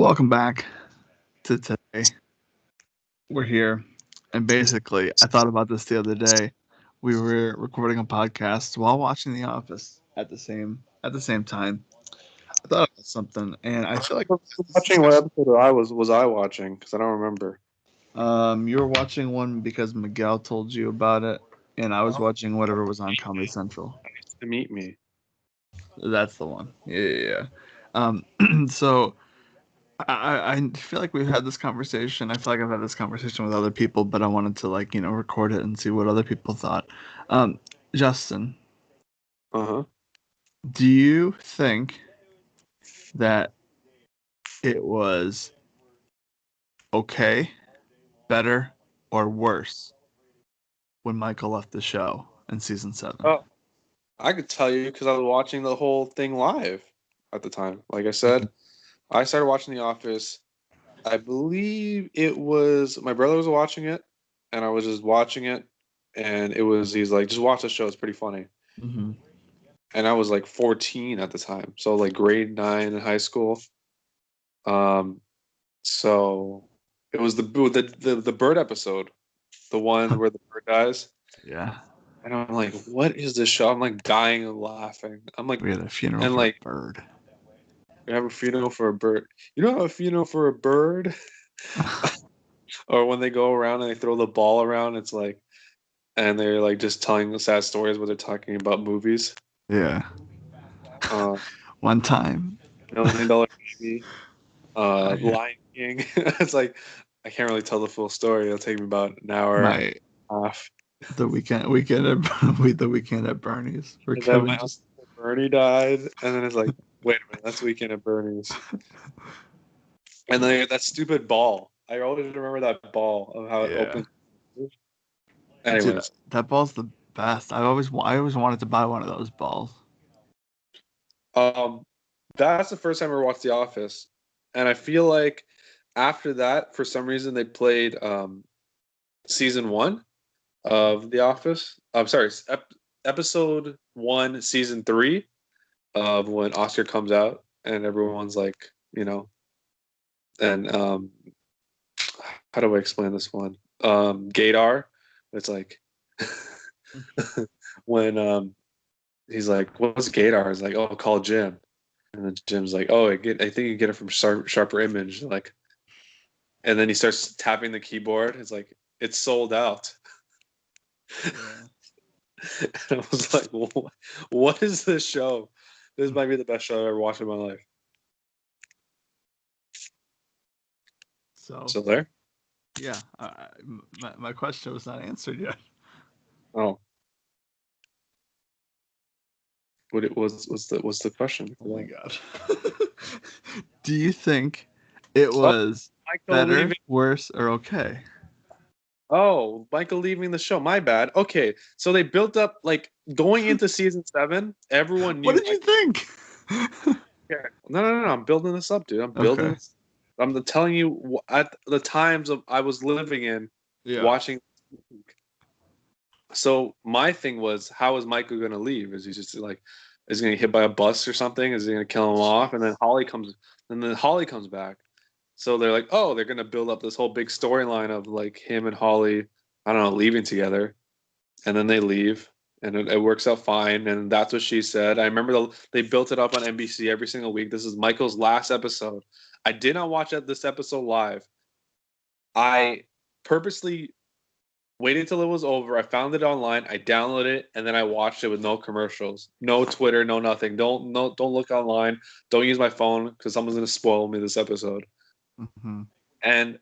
Welcome back to today. We're here, and basically, I thought about this the other day. We were recording a podcast while watching The Office at the same time. I thought about something, and I feel like Watching what episode I watching? Because I don't remember. you were watching one because Miguel told you about it, and I was watching whatever was on Comedy Central. To meet me. That's the one. Yeah. So I feel like we've had this conversation. I feel like I've had this conversation with other people, but I wanted to record it and see what other people thought. Justin, Uh-huh. do you think that it was okay, better, or worse when Michael left the show in season 7? Oh, I could tell you because I was watching the whole thing live at the time. Like I said, I started watching The Office. I believe it was my brother was watching it, and I was just watching it, and he's like, just watch the show. It's pretty funny. Mm-hmm. And I was like 14 at the time, so like grade 9 in high school. So it was the bird episode, the one where the bird dies. Yeah. And I'm like, what is this show? I'm like dying and laughing. I'm like, We had a funeral and for like, a bird. we have a funeral for a bird. You don't have a funeral for a bird? Or when they go around and they throw the ball around, it's like, and they're like just telling the sad stories, but they're talking about movies. Yeah. One time. $1 Million Baby, Yeah. Lion King. It's like, I can't really tell the full story. It'll take me about an hour and a half. The weekend at Bernie's. Where And then Kevin my just uncle Bernie died, and then it's like, wait a minute, that's Weekend at Bernie's. And then that stupid ball. I always remember that ball of how it opens. Anyways, dude, that ball's the best. I always wanted to buy one of those balls. that's the first time I watched The Office, and I feel like after that, for some reason, they played season 1 of The Office. I'm sorry, episode 1, season 3 of when Oscar comes out, and everyone's like, and how do I explain this one? Gaydar. It's like when he's like, "What's Gaydar?" He's like, "Oh, call Jim." And then Jim's like, "Oh, I think you get it from Sharper Image." Like, and then he starts tapping the keyboard. It's like, it's sold out. Yeah. And I was like, "What is this show? This might be the best show I've ever watched in my life." So there. Yeah, my question was not answered yet. Oh. What's the question? Oh my god. Do you think it was better, worse, or okay? Oh, Michael leaving the show. My bad. Okay, so they built up like going into season 7. Everyone knew. What did you think? No. I'm building this up, dude. I'm building. Okay. This. I'm telling you at the times I was living in, watching. So my thing was, how is Michael going to leave? Is he just like, is he going to get hit by a bus or something? Is he going to kill him off? And then Holly comes back. So they're like, oh, they're going to build up this whole big storyline of like him and Holly, I don't know, leaving together. And then they leave and it works out fine. And that's what she said. I remember they built it up on NBC every single week. This is Michael's last episode. I did not watch this episode live. I purposely waited till it was over. I found it online. I downloaded it and then I watched it with no commercials, no Twitter, no nothing. Don't look online. Don't use my phone because someone's gonna spoil me this episode. Mm-hmm. And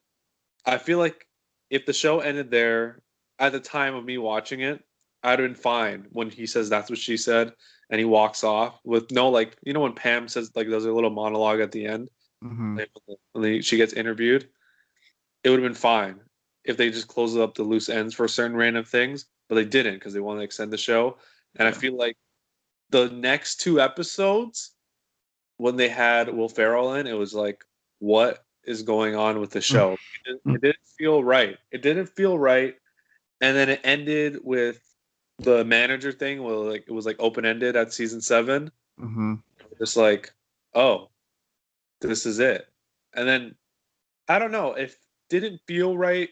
I feel like if the show ended there at the time of me watching it, I'd have been fine when he says that's what she said and he walks off with no like when Pam says like there's a little monologue at the end like, when she gets interviewed, it would have been fine if they just closed up the loose ends for certain random things, but they didn't because they want to extend the show. And I feel like the next 2 episodes, when they had Will Ferrell in, it was like, what is going on with the show? It didn't feel right. It didn't feel right. And then it ended with the manager thing where like it was like open ended at season 7. Mm-hmm. Just like, oh, this is it. and then I don't know, if didn't feel right.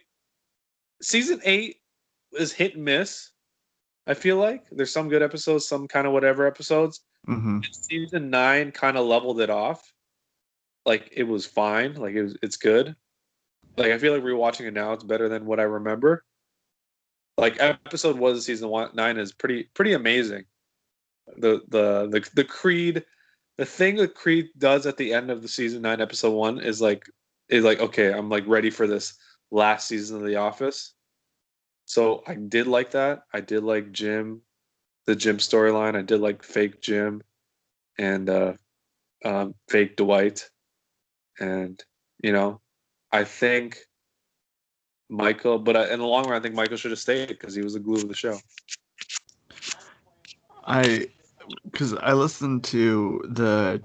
Season 8 is hit and miss. I feel like there's some good episodes, some kind of whatever episodes. Mm-hmm. And season 9 kind of leveled it off. Like it was fine. Like it's good. Like I feel like rewatching it now, it's better than what I remember. Like episode was season 9 is pretty amazing. The Creed, the thing that Creed does at the end of the season 9 episode 1 is like okay, I'm like ready for this last season of The Office. So I did like that. I did like Jim, the Jim storyline. I did like fake Jim and fake Dwight, and you know, I think Michael. But in the long run, I think Michael should have stayed because he was the glue of the show. I because I listened to the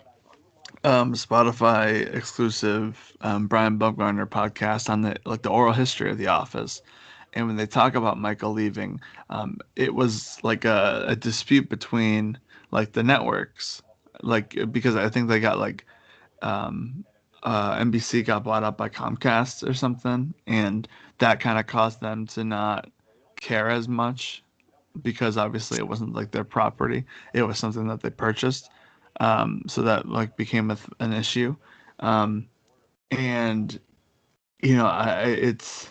Spotify exclusive Brian Bumgarner podcast on the oral history of The Office, and when they talk about Michael leaving, it was like a dispute between like the networks, like because I think they got like um, NBC got bought up by Comcast or something, and that kind of caused them to not care as much because obviously it wasn't like their property; it was something that they purchased. So that like became an issue, um, and it's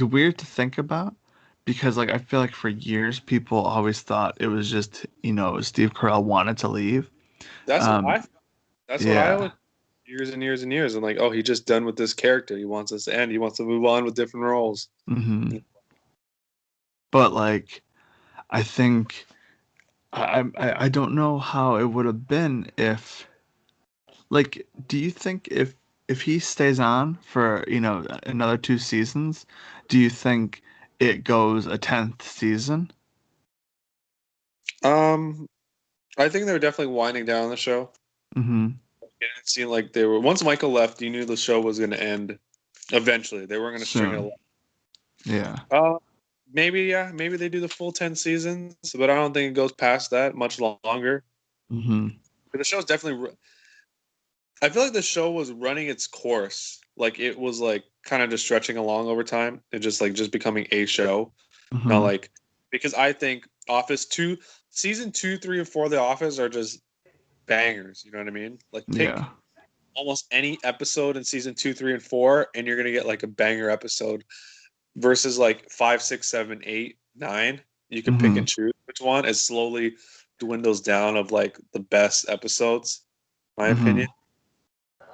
weird to think about because like I feel like for years people always thought it was just Steve Carell wanted to leave. That's what Um, I. That's what I yeah. always years and years and years. And like, oh, he just done with this character. He wants us to end. He wants to move on with different roles. Hmm. But like I think I don't know how it would have been if like do you think if he stays on for another 2 seasons, do you think it goes a 10th season? Um, I think they were definitely winding down the show. Mm-hmm. It didn't seem like they were. Once Michael left, you knew the show was going to end eventually. They weren't going to string it Soon. along. Yeah. Maybe yeah, maybe they do the full 10 seasons, but I don't think it goes past that much longer. Mm-hmm. But the show's definitely. I feel like the show was running its course. Like it was like kind of just stretching along over time and just becoming a show. Not Mm-hmm. like because I think Office 2, season 2, 3, and 4 of The Office are just bangers. You know what I mean? Like pick Yeah. almost any episode in season 2, 3, and 4, and you're gonna get like a banger episode. Versus like 5, 6, 7, 8, 9. You can pick Mm-hmm. and choose which one. It slowly dwindles down of like the best episodes, my Mm-hmm. opinion.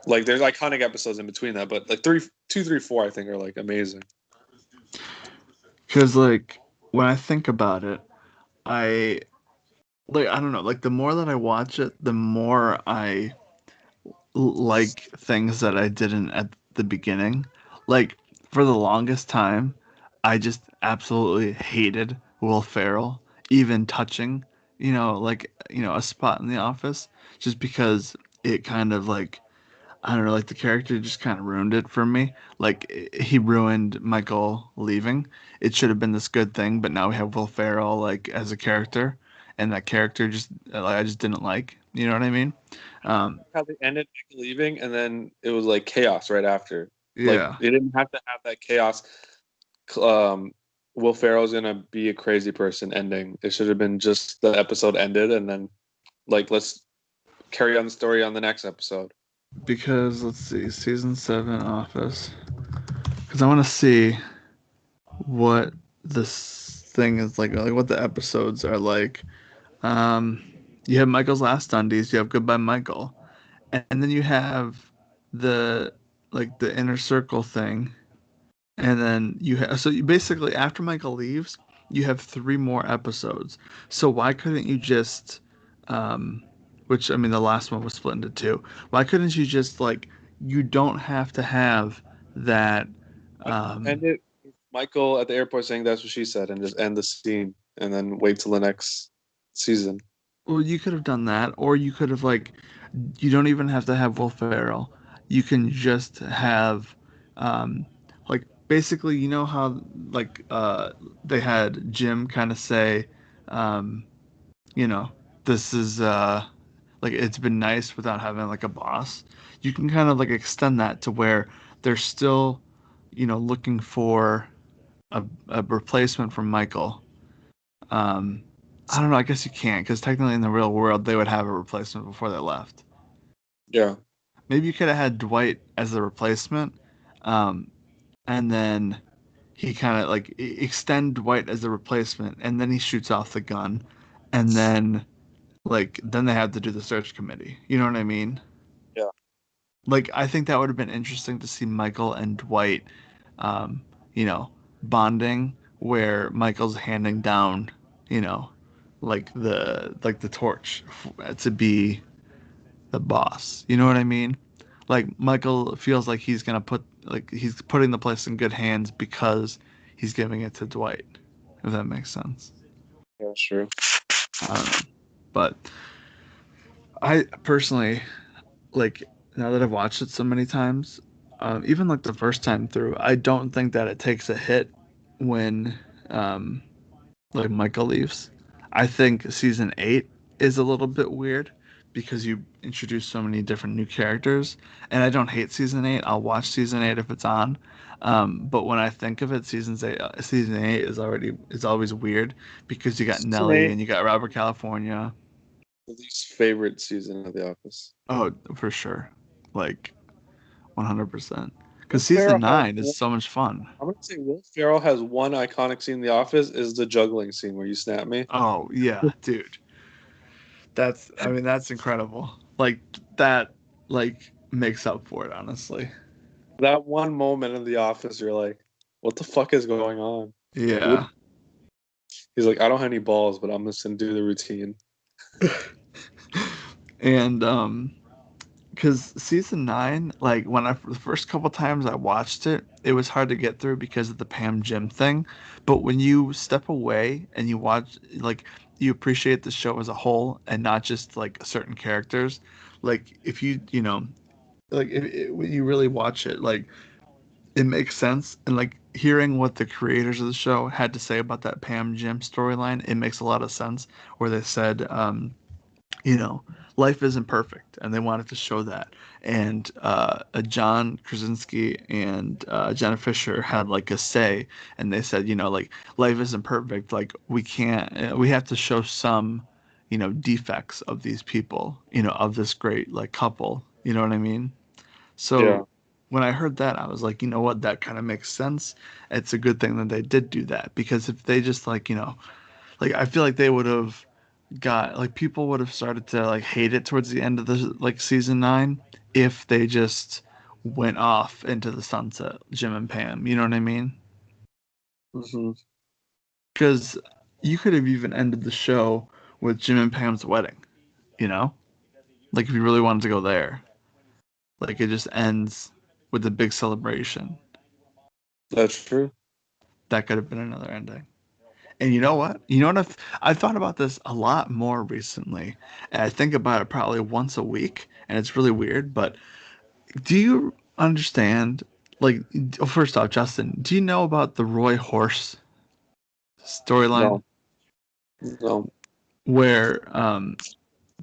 Like there's iconic episodes in between that, but like 3, 2, 3, 4, I think are like amazing. Because like when I think about it, I I don't know, like the more that I watch it, the more I like things that I didn't at the beginning. Like for the longest time, I just absolutely hated Will Ferrell, even touching, a spot in the office, just because it kind of like I don't know, like the character just kind of ruined it for me. Like he ruined Michael leaving. It should have been this good thing, but now we have Will Ferrell like as a character, and that character just like I just didn't like. You know what I mean? Um, How they ended Michael leaving, and then it was like chaos right after. Like yeah, they didn't have to have that chaos. Um, Will Ferrell's gonna be a crazy person ending. It should have been just the episode ended, and then like let's carry on the story on the next episode. because let's see, season 7 Office. Because I want to see what this thing is like what the episodes are like. Um, you have Michael's Last Undies. You have Goodbye Michael, and then you have the the inner circle thing, and then you have so you basically after Michael leaves, you have 3 more episodes. So why couldn't you just, um, which I mean the last one was split into two. Why couldn't you just like you don't have to have that. End Um, it with Michael at the airport saying that's what she said, and just end the scene, and then wait till the next season. well, you could have done that, or you could have like you don't even have to have Will Ferrell. You can just have, um, like basically, you know how they had Jim kind of say, um, you know, this is like it's been nice without having like a boss. You can kind of like extend that to where they're still, looking for a replacement for Michael. Um, I don't know. I guess you can't because technically in the real world they would have a replacement before they left. Yeah. Maybe you could have had Dwight as the replacement, um, and then he kind of like extend Dwight as the replacement, and then he shoots off the gun, and then they have to do the search committee. You know what I mean? Yeah. Like I think that would have been interesting to see Michael and Dwight, um, you know, bonding where Michael's handing down, you know, like the torch to be the boss. You know what I mean? Like Michael feels like he's putting the place in good hands because he's giving it to Dwight. If that makes sense. Yeah, sure. I don't know, but I personally like now that I've watched it so many times, even like the first time through, I don't think that it takes a hit when um, like Michael leaves. I think season 8 is a little bit weird because you introduce so many different new characters, and I don't hate season 8. I'll watch season 8 if it's on. But when I think of it, season 8 is always weird because you got Season Nelly 8, and you got Robert California. the least favorite season of The Office. Oh, for sure, like 100%. Will Because Ferrell season has 9 is one, so much fun. I'm gonna say Will Ferrell has one iconic scene in The Office is the juggling scene where you snap me. Oh yeah, dude. That's incredible. Like that like makes up for it, honestly. That one moment in The Office, you're like, what the fuck is going on? What? Yeah. He's like, I don't have any balls, but I'm just gonna do the routine. And because season 9, like when the first couple times I watched it, it was hard to get through because of the Pam Jim thing. But when you step away and you watch, like, you appreciate the show as a whole and not just like certain characters, like if like when you really watch it, like it makes sense. And like hearing what the creators of the show had to say about that Pam Jim storyline, it makes a lot of sense. Where they said, you know, life isn't perfect, and they wanted to show that. And John Krasinski and Jenna Fisher had like a say, and they said, like life isn't perfect. Like we can't, we have to show some, defects of these people, of this great like couple. You know what I mean? Yeah. So when I heard that, I was like, you know what, that kind of makes sense. It's a good thing that they did do that because if they just like, like I feel like they would have got like people would have started to like hate it towards the end of the like season 9 if they just went off into the sunset, Jim and Pam. You know what I mean? Hmm. Because you could have even ended the show with Jim and Pam's wedding. You know, like if you really wanted to go there, like it just ends with a big celebration. That's true. That could have been another ending. And you know what? You know what? I've thought about this a lot more recently, and I think about it probably once a week, and it's really weird. But do you understand? Like, first off, Justin, do you know about the Roy Horse storyline No, no, where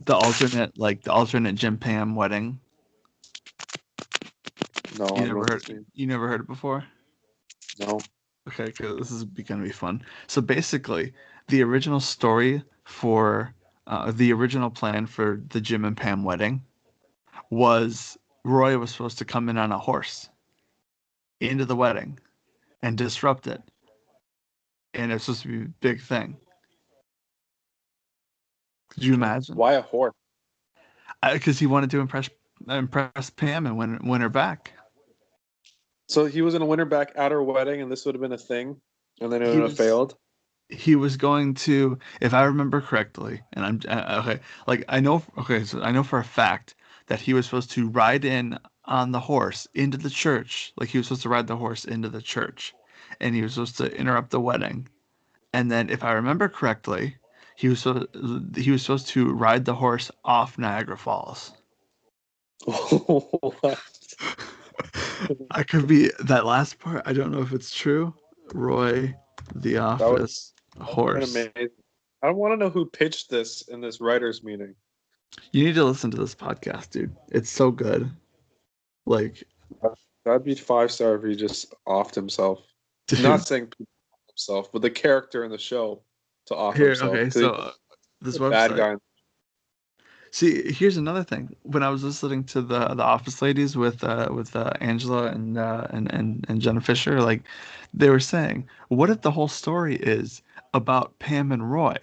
the alternate Jim Pam wedding? no. I You don't know never what this heard? means. You never heard it before? No. Okay, because this is gonna be fun. So basically, the original story for the original plan for the Jim and Pam wedding was Roy was supposed to come in on a horse into the wedding and disrupt it, and it's supposed to be a big thing. Could you imagine? Why a horse? Because he wanted to impress Pam and win her back. So he was gonna win her back at her wedding, and this would have been a thing, and then it He would have was failed. he was going to, if I remember correctly, and okay, like I know, okay, so I know for a fact that he was supposed to ride in on the horse into the church, like he was supposed to ride the horse into the church, and he was supposed to interrupt the wedding. And then, if I remember correctly, he was supposed to ride the horse off Niagara Falls. What? I could be that last part. I don't know if it's true. Roy, The That would Office, have been horse. amazing. I want to know who pitched this in this writers' meeting. You need to listen to this podcast, dude. It's so good. Like, That'd be 5 star if he just offed himself. Not dude, saying himself, but the character in the show to off here, himself okay, because so he's this a bad website. guy. See, here's another thing. When I was listening to the Office Ladies with Angela and Jenna Fisher, like they were saying, what if the whole story is about Pam and Roy,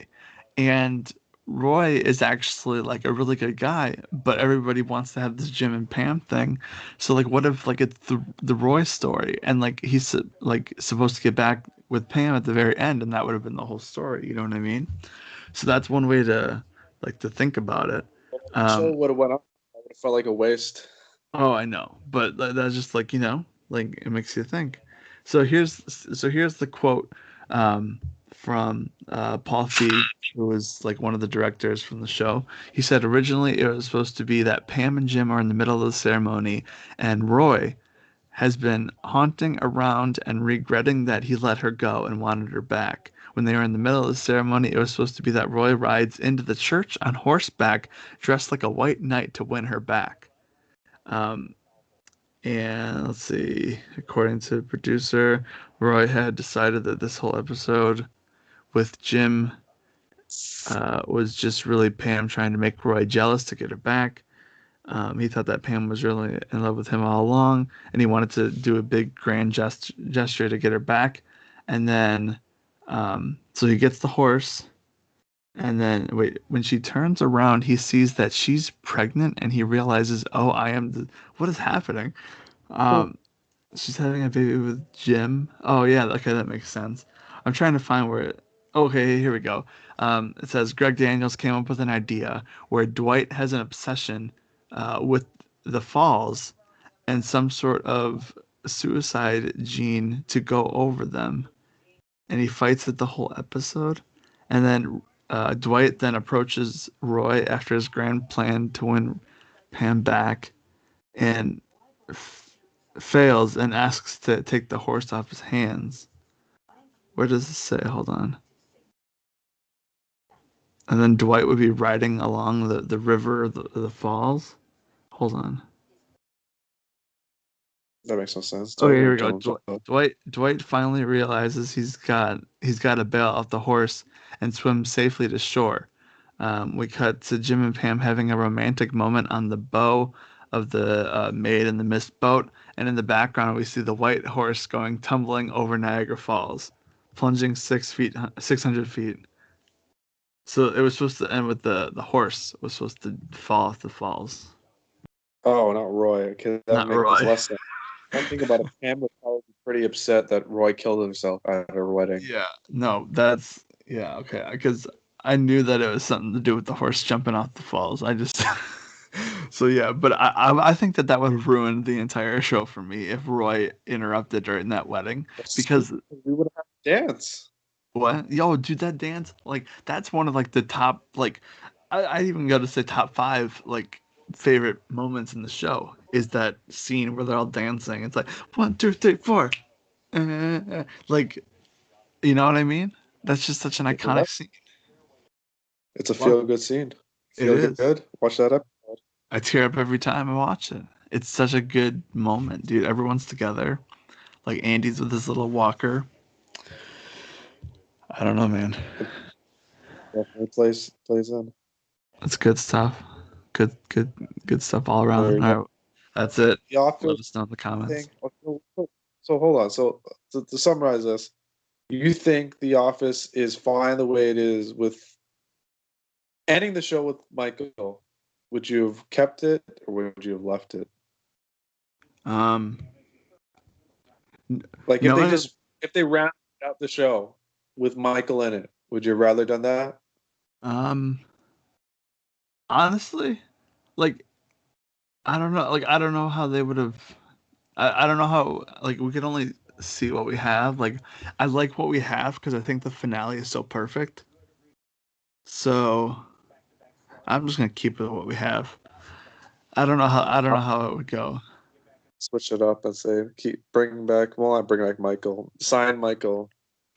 and Roy is actually like a really good guy, but everybody wants to have this Jim and Pam thing. So like, what if like it's the Roy story, and like he's like supposed to get back with Pam at the very end, and that would have been the whole story. You know what I mean? So that's one way to like to think about it. The show Um, would have went up. I would have felt like a waste. oh, I know, but that's just like like it makes you think. So here's the quote um, from Paul Feig, who was like one of the directors from the show. He said originally it was supposed to be that Pam and Jim are in the middle of the ceremony, and Roy has been haunting around and regretting that he let her go and wanted her back. When they were in the middle of the ceremony, it was supposed to be that Roy rides into the church on horseback, dressed like a white knight to win her back. Um, and let's see, according to the producer, Roy had decided that this whole episode with Jim was just really Pam trying to make Roy jealous to get her back. He thought that Pam was really in love with him all along, and he wanted to do a big grand gesture to get her back. And then, so he gets the horse, and then wait, when she turns around, he sees that she's pregnant, and he realizes, oh, what is happening? Um, she's having a baby with Jim. Oh yeah, okay, that makes sense. I'm trying to find where it. Okay, here we go. It says Greg Daniels came up with an idea where Dwight has an obsession with the falls and some sort of suicide gene to go over them, and he fights it the whole episode. And then Dwight then approaches Roy after his grand plan to win Pam back, and fails and asks to take the horse off his hands. Where does it say? Hold on. And then Dwight would be riding along the river, the falls. Hold on. That makes no sense. Okay, Dwight here we won't go. kill himself. Dwight finally realizes he's got to bail off the horse and swim safely to shore. We cut to Jim and Pam having a romantic moment on the bow of the Maid in the Mist boat, and in the background we see the white horse going tumbling over Niagara Falls, plunging 600 feet. So it was supposed to end with the horse was supposed to fall off the falls, Oh, not Roy. Okay, that not makes Roy. less sense. One thing about it, Pam would probably be pretty upset that Roy killed himself at her wedding. Yeah, no, that's yeah, okay, because I knew that it was something to do with the horse jumping off the falls. I just so yeah, but I think that would have ruined the entire show for me if Roy interrupted during that wedding because We would have had to dance. what yo dude that dance like that's one of like the top like I even got to say top five like favorite moments in the show is that scene where they're all dancing. It's like 1, 2, 3, 4, like you know what I mean? That's just such an iconic scene. It's a Well, feel good scene. it Feel is. good. Watch that up. I tear up every time I watch it. It's such a good moment, dude. Everyone's together. Like Andy's with his little walker. I don't know, man. Definitely plays in. It's good stuff. Good stuff all So there around. you All go. right. That's it. The Office Let us know in the comments. thing. So hold on. So to summarize this, you think The Office is fine the way it is with ending the show with Michael? Would you have kept it or would you have left it? Um, Like you know what? if they rounded out the show with Michael in it, would you have rather done that? Um, honestly, like I don't know. Like I don't know how they would have. I don't know how. Like we could only see what we have. Like I like what we have because I think the finale is so perfect. So I'm just gonna keep it what we have. I don't know I'll how it would go. switch it up and say keep bring back. Well, not bring back Michael. Sign Michael.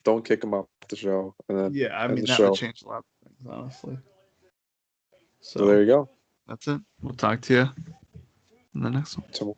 Don't kick him off the show, and then Yeah, I end mean the that would show. change a lot of things, honestly. So So there you go. That's it. We'll talk to you in the next one. So